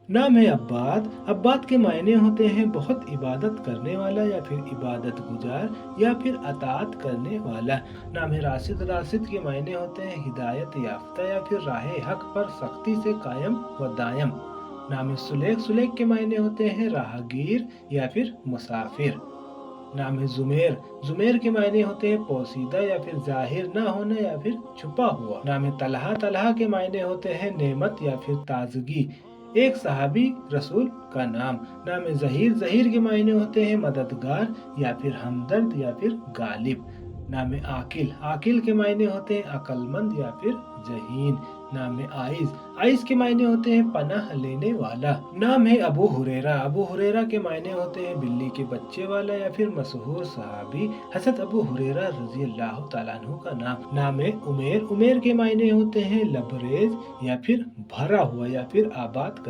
नाम है अब्बाद। अब्बाद के मायने होते हैं बहुत इबादत करने वाला या फिर इबादत गुजार या फिर अतात करने वाला। नाम है राशिद। राशिद के मायने होते हैं हिदायत याफ्ता या फिर राह हक पर सख्ती से कायम व दायम। नाम है सुलेख। सुलेख के मायने होते हैं राहगीर या फिर मुसाफिर। नाम है जुमेर। जुमेर के मायने होते हैं पोसीदा या फिर जाहिर ना होना या फिर छुपा हुआ। नाम है तलहा। तलहा के मायने होते हैं नेमत या फिर ताजगी, एक सहाबी रसूल का नाम। नाम है जहीर। जहीर के मायने होते हैं मददगार या फिर हमदर्द या फिर गालिब। नाम है आकिल। आकिल के मायने होते हैं अक्लमंद या फिर जहीन। नाम है आइज। आइज के मायने होते हैं पनाह लेने वाला। नाम है अबू हुरैरा। अबू हुरैरा के मायने होते हैं बिल्ली के बच्चे वाला या फिर मशहूर सहाबी हज़रत अबू हुरैरा रज़ी अल्लाह तआला अन्हु का नाम। नाम है उमेर। उमेर के मायने होते हैं लबरेज या फिर भरा हुआ या फिर आबाद कर